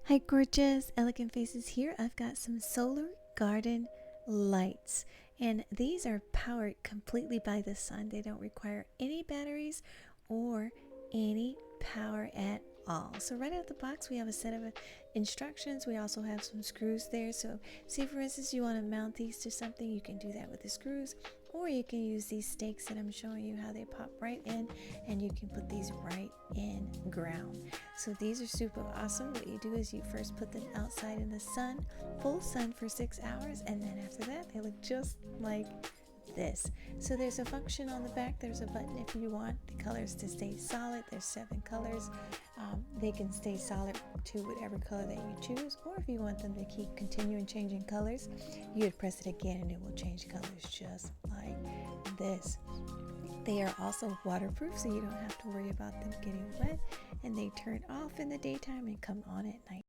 Hi gorgeous, elegant faces here. I've got some solar garden lights, and these are powered completely by the sun. They don't require any batteries or any power at all. So right out the box we have a set of instructions. We also have some screws there. So say for instance you want to mount these to something, you can do that with the screws, or you can use these stakes that I'm showing you how they pop right in, and you can put these right in ground. So these are super awesome. What you do is you first put them outside in the sun, full sun for 6 hours, and then after that they look just like this. So there's a function on the back. There's a button if you want the colors to stay solid. There's 7 colors. They can stay solid to whatever color that you choose, or if you want them to keep continuing changing colors, you would press it again and it will change colors just like this. They are also waterproof, so you don't have to worry about them getting wet, and they turn off in the daytime and come on at night.